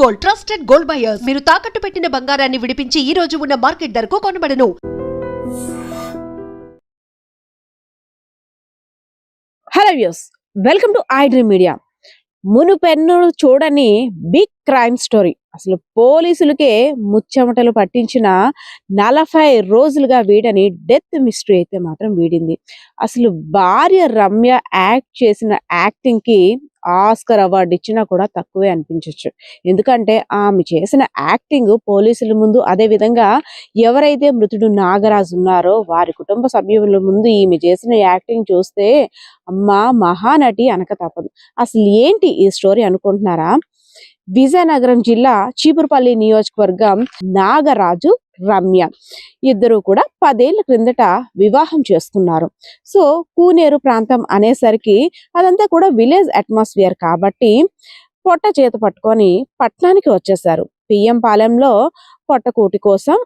Gold trusted gold buyers మీరు తాకట్టు పెట్టిన బంగారాన్ని విడిపించి ఈ రోజు ఉన్న మార్కెట్ ధరకు కొనబడను. Hello views, welcome to iDream Media. మునుపెన్నడూ చూడని బిగ్ క్రైమ్ స్టోరీ. అసలు పోలీసులకే ముచ్చెమటలు పట్టించిన 40 రోజులుగా వీడని డెత్ మిస్టరీ అయితే మాత్రం వీడింది. అసలు భార్య రమ్య యాక్ట్ చేసిన యాక్టింగ్ కి ఆస్కర్ అవార్డు ఇచ్చినా కూడా తక్కువే అనిపించవచ్చు. ఎందుకంటే ఆమె చేసిన యాక్టింగ్ పోలీసుల ముందు, అదే విధంగా ఎవరైతే మృతుడు నాగరాజు ఉన్నారో వారి కుటుంబ సభ్యుల ముందు ఈమె చేసిన యాక్టింగ్ చూస్తే అమ్మా మహానటి అనక తప్పదు. అసలు ఏంటి ఈ స్టోరీ అనుకుంటున్నారా? విజయనగరం జిల్లా చీపురుపల్లి నియోజకవర్గం నాగరాజు రమ్య ఇద్దరు కూడా 10 ఏళ్ల క్రిందట వివాహం చేసుకున్నారు. సో కూనేరు ప్రాంతం అనేసరికి అదంతా కూడా విలేజ్ అట్మాస్ఫియర్ కాబట్టి పొట్ట చేత పట్టుకొని పట్టణానికి వచ్చేసారు. పిఎం పాలెంలో పొట్టకూటి కోసం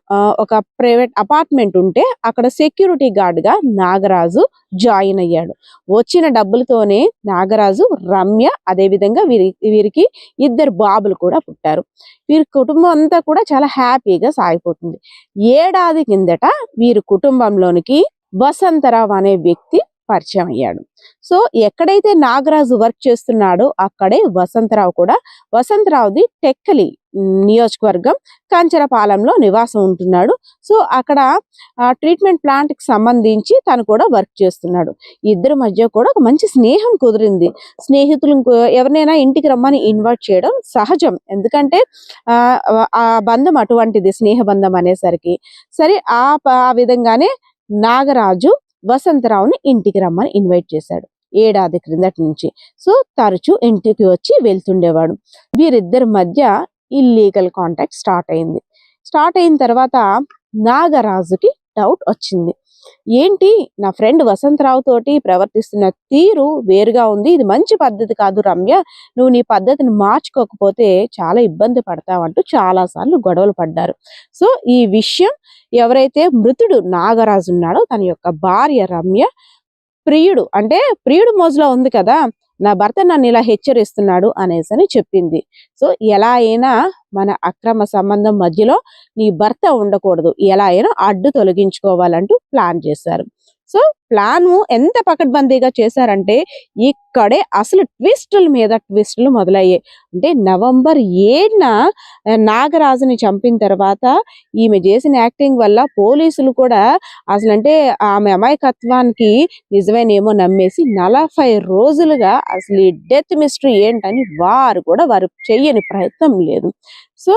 ఒక ప్రైవేట్ అపార్ట్మెంట్ ఉంటే అక్కడ సెక్యూరిటీ గార్డ్ గా నాగరాజు జాయిన్ అయ్యాడు. వచ్చిన డబ్బులతోనే నాగరాజు రమ్య అదే విధంగా వీరికి 2 బాబులు కూడా పుట్టారు. వీరి కుటుంబం అంతా కూడా చాలా హ్యాపీగా సాగిపోతుంది. ఏడాది కిందట వీరి కుటుంబంలోనికి వసంతరావు అనే వ్యక్తి పరిచయం అయ్యాడు. సో ఎక్కడైతే నాగరాజు వర్క్ చేస్తున్నాడో అక్కడే వసంతరావు కూడా. వసంతరావుది టెక్కలి నియోజకవర్గం కంచరపాలెంలో నివాసం ఉంటున్నాడు. సో అక్కడ ట్రీట్మెంట్ ప్లాంట్ కి సంబంధించి తను కూడా వర్క్ చేస్తున్నాడు. ఇద్దరి మధ్య కూడా ఒక మంచి స్నేహం కుదిరింది. స్నేహితులు ఎవరినైనా ఇంటికి రమ్మని ఇన్వైట్ చేయడం సహజం, ఎందుకంటే ఆ బంధం అటువంటిది, స్నేహ బంధం అనేసరికి. సరే ఆ విధంగానే నాగరాజు వసంతరావుని ఇంటికి రమ్మని ఇన్వైట్ చేశాడు ఏడాది క్రిందటి నుంచి. సో తరచూ ఇంటికి వచ్చి వెళ్తుండేవాడు. వీరిద్దరి మధ్య ఇల్లీగల్ కాంటాక్ట్ స్టార్ట్ అయింది. స్టార్ట్ అయిన తర్వాత నాగరాజుకి డౌట్ వచ్చింది. ఏంటి, నా ఫ్రెండ్ వసంతరావు తోటి ప్రవర్తిస్తున్న తీరు వేరుగా ఉంది, ఇది మంచి పద్ధతి కాదు రమ్య, నువ్వు నీ పద్ధతిని మార్చుకోకపోతే చాలా ఇబ్బంది పడతావంటూ చాలా సార్లు గొడవలు పడ్డారు. సో ఈ విషయం ఎవరైతే మృతుడు నాగరాజు ఉన్నాడో తన యొక్క భార్య రమ్య ప్రియుడు మోజులో ఉంది కదా, నా భర్త నన్ను ఇలా హెచ్చరిస్తున్నాడు అనేసి చెప్పింది. సో ఎలా అయినా మన అక్రమ సంబంధం మధ్యలో నీ భర్త ఉండకూడదు, ఎలా అయినా అడ్డు తొలగించుకోవాలంటూ ప్లాన్ చేశారు. సో ప్లాన్ ఎంత పకడ్బందీగా చేశారంటే ఇక్కడే అసలు ట్విస్టుల మీద ట్విస్టులు మొదలయ్యాయి. అంటే నవంబర్ 7న నాగరాజుని చంపిన తర్వాత ఈమె చేసిన యాక్టింగ్ వల్ల పోలీసులు కూడా అసలంటే ఆమె అమాయకత్వానికి నిజమేనేమో నమ్మేసి 40 రోజులుగా అసలు ఈ డెత్ మిస్టరీ ఏంటని వారు చెయ్యని ప్రయత్నం లేదు. సో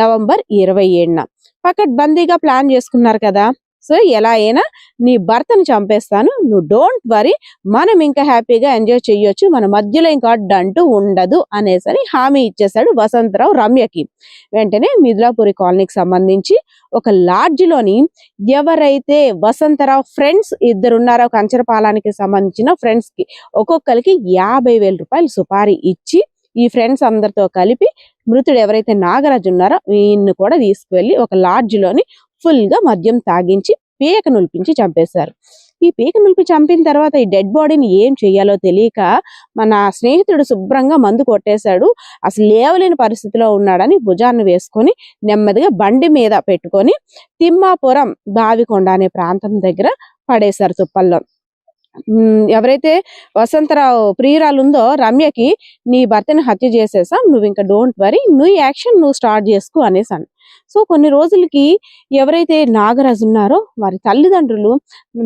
నవంబర్ 27న పకడ్బందీగా ప్లాన్ చేసుకున్నారు కదా, సో ఎలా అయినా నీ భర్తను చంపేస్తాను, నువ్వు డోంట్ వరీ, మనం ఇంకా హ్యాపీగా ఎంజాయ్ చెయ్యొచ్చు, మన మధ్యలో ఇంకా అడ్డంటూ ఉండదు అనేసి హామీ ఇచ్చేశాడు వసంతరావు రమ్యకి. వెంటనే మిథులాపురి కాలనీకి సంబంధించి ఒక లాడ్జిలోని ఎవరైతే వసంతరావు ఫ్రెండ్స్ 2 ఉన్నారో, కంచరపాలానికి సంబంధించిన ఫ్రెండ్స్ కి ఒక్కొక్కరికి 50,000 రూపాయలు సుపారీ ఇచ్చి ఈ ఫ్రెండ్స్ అందరితో కలిపి మృతుడు ఎవరైతే నాగరాజు ఉన్నారో ఈయన్ని కూడా తీసుకువెళ్ళి ఒక లాడ్జిలోని ఫుల్ గా మద్యం తాగించి పీక నులిపించి చంపేశారు. ఈ పీక నులిపి చంపిన తర్వాత ఈ డెడ్ బాడీని ఏం చెయ్యాలో తెలియక మన స్నేహితుడు శుభ్రంగా మందు కొట్టేశాడు. అసలు లేవలేని పరిస్థితిలో ఉన్నాడని భుజాన్ని వేసుకొని నెమ్మదిగా బండి మీద పెట్టుకొని తిమ్మాపురం బావికొండ అనే ప్రాంతం దగ్గర పడేశారు తుప్పల్లో. ఎవరైతే వసంతరావు ప్రియురాలు ఉందో రమ్యకి, నీ భర్తని హత్య చేసేసాం, నువ్వు ఇంకా డోంట్ వరీ, నువ్వు యాక్షన్ నువ్వు స్టార్ట్ చేసుకో అనేసాను. సో కొన్ని రోజులకి ఎవరైతే నాగరాజు ఉన్నారో వారి తల్లిదండ్రులు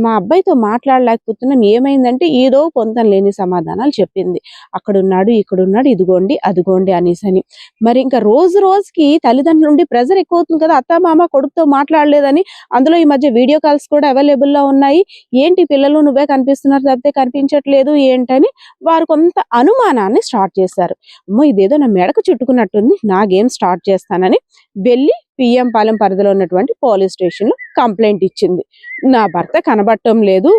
మా అబ్బాయితో మాట్లాడలేకపోతున్నాం, ఏమైందంటే ఏదో పొంతం లేని సమాధానాలు చెప్పింది. అక్కడున్నాడు, ఇక్కడున్నాడు, ఇదిగోండి అదిగోండి అనేసని. మరి ఇంకా రోజుకి తల్లిదండ్రుల నుండి ప్రెజర్ ఎక్కువ అవుతుంది కదా, అత్త మామ కొడుకుతో మాట్లాడలేదని. అందులో ఈ మధ్య వీడియో కాల్స్ కూడా అవైలబుల్లో ఉన్నాయి. ఏంటి పిల్లలు నువ్వే కనిపిస్తున్నారు తప్పితే కనిపించట్లేదు ఏంటని వారు కొంత అనుమానాన్ని స్టార్ట్ చేశారు. అమ్మో ఇదేదో నా మెడకు చుట్టుకున్నట్టుంది, నాగేం స్టార్ట్ చేస్తానని వెళ్ళి పిఎం పాలెం పరిధిలో ఉన్నటువంటి పోలీస్ స్టేషన్ లో కంప్లైంట్ ఇచ్చింది. నా భర్త కనబడటం లేదు,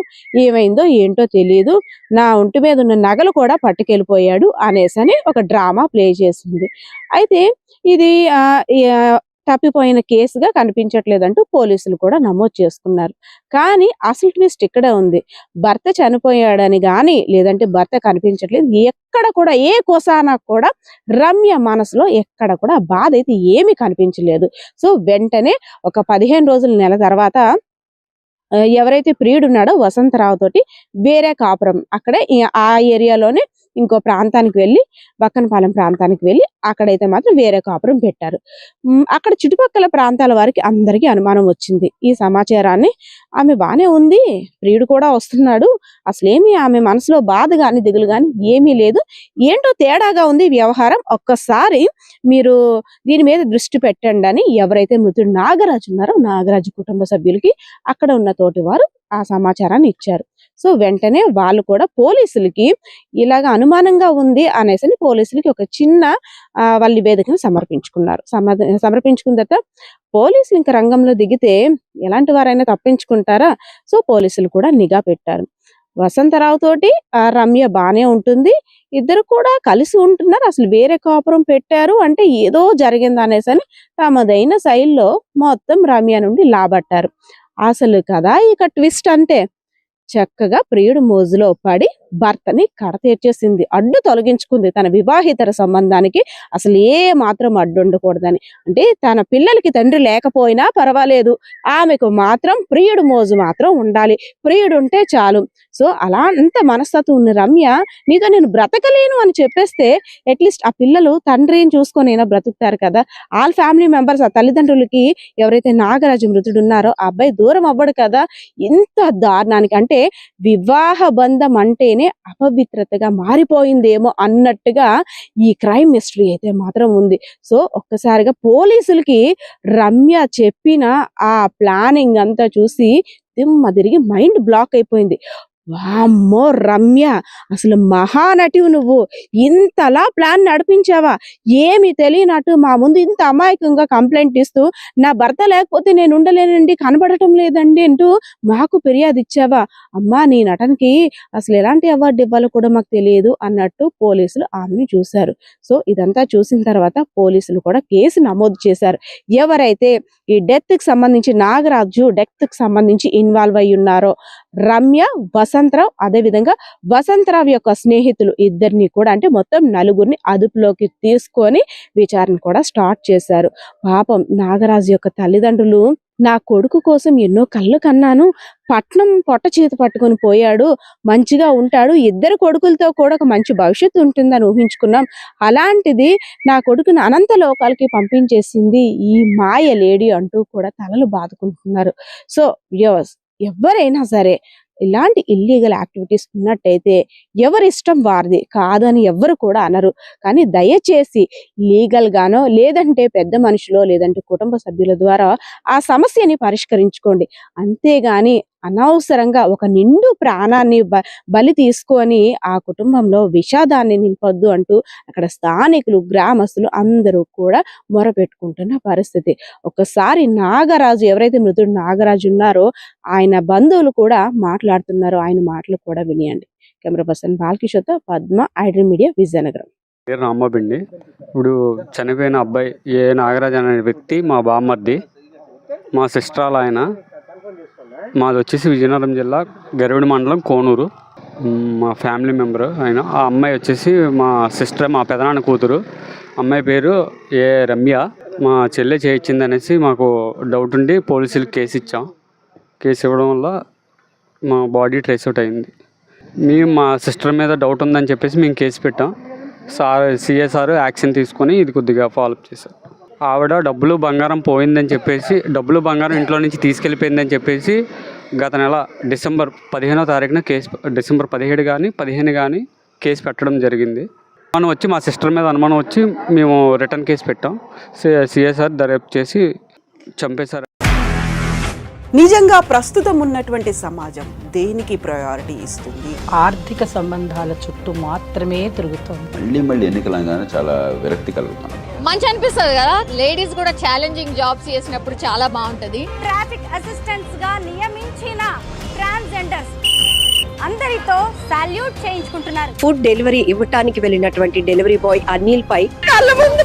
ఏమైందో ఏంటో తెలియదు, నా ఒంటి మీద ఉన్న నగలు కూడా పట్టుకెళ్ళిపోయాడు అనేసని ఒక డ్రామా ప్లే చేసింది. అయితే ఇది తప్పిపోయిన కేసుగా కనిపించట్లేదంటూ పోలీసులు కూడా నమోదు చేసుకున్నారు. కానీ అసలు ట్విస్ట్ ఇక్కడే ఉంది. భర్త చనిపోయాడని గాని లేదంటే భర్త కనిపించట్లేదు ఎక్కడ కూడా ఏ కోసానా కూడా రమ్య మనసులో ఎక్కడ కూడా బాధ అయితే ఏమీ కనిపించలేదు. సో వెంటనే ఒక 15 రోజుల నెల తర్వాత ఎవరైతే ప్రియుడు ఉన్నాడో వసంతరావు తోటి వేరే కాపురం అక్కడే ఆ ఏరియాలోనే ఇంకో ప్రాంతానికి వెళ్ళి బక్కనపాలెం ప్రాంతానికి వెళ్ళి అక్కడైతే మాత్రం వేరే కాపురం పెట్టారు. అక్కడ చుట్టుపక్కల ప్రాంతాల వారికి అందరికీ అనుమానం వచ్చింది. ఈ సమాచారాన్ని ఆమె బానే ఉంది, ప్రియుడు కూడా వస్తున్నాడు, అసలేమి ఆమె మనసులో బాధ గాని దిగులు గాని ఏమీ లేదు, ఏంటో తేడాగా ఉంది వ్యవహారం, ఒక్కసారి మీరు దీని మీద దృష్టి పెట్టండి అని ఎవరైతే మృతుడు నాగరాజు ఉన్నారో నాగరాజు కుటుంబ సభ్యులకి అక్కడ ఉన్న తోటి వారు ఆ సమాచారాన్ని ఇచ్చారు. సో వెంటనే వాళ్ళు కూడా పోలీసులకి ఇలాగ అనుమానంగా ఉంది అనేసి పోలీసులకి ఒక చిన్న వాళ్ళ నివేదికను సమర్పించుకున్నారు. సమర్పించుకున్న తర్వాత పోలీసులు ఇంకా రంగంలో దిగితే ఎలాంటి వారైనా తప్పించుకుంటారా? సో పోలీసులు కూడా నిఘా పెట్టారు. వసంతరావు తోటి రమ్య బానే ఉంటుంది, ఇద్దరు కూడా కలిసి ఉంటున్నారు, అసలు వేరే కాపురం పెట్టారు అంటే ఏదో జరిగింది అనేసి తమదైన శైలిలో మొత్తం రమ్య నుండి లాబట్టారు. అసలు కదా ఇక ట్విస్ట్ అంటే చక్కగా ప్రియుడు మోజులో పడి భర్తని కడతీర్చేసింది, అడ్డు తొలగించుకుంది. తన వివాహితర సంబంధానికి అసలు ఏ మాత్రం అడ్డు ఉండకూడదని, అంటే తన పిల్లలకి తండ్రి లేకపోయినా పర్వాలేదు, ఆమెకు మాత్రం ప్రియుడు మోజు మాత్రం ఉండాలి, ప్రియుడు ఉంటే చాలు. సో అలా అంత మనస్తత్వం ఉన్న రమ్య నీతో నేను బ్రతకలేను అని చెప్పేస్తే అట్లీస్ట్ ఆ పిల్లలు తండ్రిని చూసుకొనైనా బ్రతుకుతారు కదా. వాళ్ళ ఫ్యామిలీ మెంబర్స్ ఆ తల్లిదండ్రులకి ఎవరైతే నాగరాజు మృతుడు ఉన్నారో ఆ అబ్బాయి దూరం అవ్వడు కదా. ఇంత దారుణానికి అంటే వివాహ బంధం అంటేనే అపవిత్రతగా మారిపోయిందేమో అన్నట్టుగా ఈ క్రైమ్ మిస్టరీ అయితే మాత్రం ఉంది. సో ఒక్కసారిగా పోలీసులకి రమ్య చెప్పిన ఆ ప్లానింగ్ అంతా చూసి దిమ్మ తిరిగి మైండ్ బ్లాక్ అయిపోయింది. వామ్మో రమ్య, అసలు మహానటివి నువ్వు, ఇంతలా ప్లాన్ నడిపించావా, ఏమి తెలియనట్టు మా ముందు ఇంత అమాయకంగా కంప్లైంట్ ఇస్తూ నా భర్త లేకపోతే నేను ఉండలేనండి, కనబడటం లేదండి అంటూ మాకు ఫిర్యాదు ఇచ్చావా? అమ్మా నీ నటనకి అసలు ఎలాంటి అవార్డు ఇవ్వాలో కూడా మాకు తెలియదు అన్నట్టు పోలీసులు ఆమెను చూశారు. సో ఇదంతా చూసిన తర్వాత పోలీసులు కూడా కేసు నమోదు చేశారు. ఎవరైతే ఈ డెత్ కి సంబంధించి నాగరాజు డెత్ కి సంబంధించి ఇన్వాల్వ్ అయి ఉన్నారో రమ్య, వసంతరావు, అదే విధంగా వసంతరావు యొక్క స్నేహితులు ఇద్దరిని కూడా అంటే మొత్తం 4గురిని అదుపులోకి తీసుకొని విచారణ కూడా స్టార్ట్ చేశారు. పాపం నాగరాజు యొక్క తల్లిదండ్రులు నా కొడుకు కోసం ఎన్నో కళ్ళు కన్నాను, పట్నం పొట్ట చేతి పట్టుకొని పోయాడు, మంచిగా ఉంటాడు, ఇద్దరు కొడుకులతో కూడా ఒక మంచి భవిష్యత్తు ఉంటుందని ఊహించుకున్నాం, అలాంటిది నా కొడుకుని అనంత లోకాలకి పంపించేసింది ఈ మాయ లేడీ అంటూ కూడా తలలు బాదుకుంటున్నారు. సో ఎవరైనా సరే ఇలాంటి ఇల్లీగల్ యాక్టివిటీస్ ఉన్నట్టయితే ఎవరి ఇష్టం వారిది, కాదని ఎవ్వరు కూడా అనరు. కానీ దయచేసి లీగల్ గానో లేదంటే పెద్ద మనుషులో లేదంటే కుటుంబ సభ్యుల ద్వారా ఆ సమస్యని పరిష్కరించుకోండి. అంతేగాని అనవసరంగా ఒక నిండు ప్రాణాన్ని బలి తీసుకొని ఆ కుటుంబంలో విషాదాన్ని నింపొద్దు అంటూ అక్కడ స్థానికులు, గ్రామస్తులు అందరూ కూడా మొరపెట్టుకుంటున్న పరిస్థితి. ఒకసారి నాగరాజు, ఎవరైతే మృతుడు నాగరాజు ఉన్నారో ఆయన బంధువులు కూడా మాట్లాడుతున్నారు, ఆయన మాటలు కూడా వినియండి. కెమెరా పర్సన్ బాలకిషోర్తో పద్మ, ఐడ్రీమ్ మీడియా, విజయనగరం. పేరు రాంబాబు. ఇప్పుడు చనిపోయిన అబ్బాయి నాగరాజు అనే వ్యక్తి మా బామ్మర్ది, మా సిస్టర్. ఆయన మాది వచ్చేసి విజయనగరం జిల్లా గరివిడి మండలం కోనూరు. మా ఫ్యామిలీ మెంబరు ఆయన. ఆ అమ్మాయి వచ్చేసి మా సిస్టర్, మా పెదనాన్న కూతురు. అమ్మాయి పేరు రమ్య. మా చెల్లె చేయించింది అనేసి మాకు డౌట్ ఉండి పోలీసులకు కేసు ఇచ్చాం. కేసు ఇవ్వడం వల్ల మా బాడీ ట్రేస్ అవుట్ అయింది. మేము మా సిస్టర్ మీద డౌట్ ఉందని చెప్పేసి మేము కేసు పెట్టాం. సిఏ సార్ యాక్షన్ తీసుకొని ఇది కొద్దిగా ఫాలోఅప్ చేశారు. ఆవిడ డబ్బులు బంగారం పోయిందని చెప్పేసి, డబ్బులు బంగారం ఇంట్లో నుంచి తీసుకెళ్ళిపోయిందని చెప్పేసి గత నెల డిసెంబర్ 15వ తారీఖున కేసు, డిసెంబర్ 17 కానీ 15 కానీ కేసు పెట్టడం జరిగింది. అనుమానం వచ్చి మా సిస్టర్ మీద అనుమానం వచ్చి మేము రిటర్న్ కేసు పెట్టాం. సిఏ సార్ దర్యాప్తు చేసి చంపేశారు. నిజంగా ప్రస్తుతం ఉన్నటువంటి సమాజం దేనికి ప్రయారిటీ ఇస్తుంది? ఆర్థిక సంబంధాల చుట్టూ మాత్రమే తిరుగుతుంది. మళ్ళీ ఎన్నికలంగానే చాలా విరక్తి కలుగుతాను. మంచి అనిపిస్తుంది కదా, లేడీస్ కూడా ఛాలెంజింగ్ జాబ్స్ చేసినప్పుడు చాలా బాగుంటది. ట్రాఫిక్ అసిస్టెంట్స్ గా నియమించిన ట్రాన్స్జెండర్స్ అందరితో సాల్యూట్ చేయించుకుంటున్నారు. ఫుడ్ డెలివరీ ఇవ్వటానికి వెళ్ళినటువంటి డెలివరీ బాయ్ అనిల్ పై కళ్ళ ముందు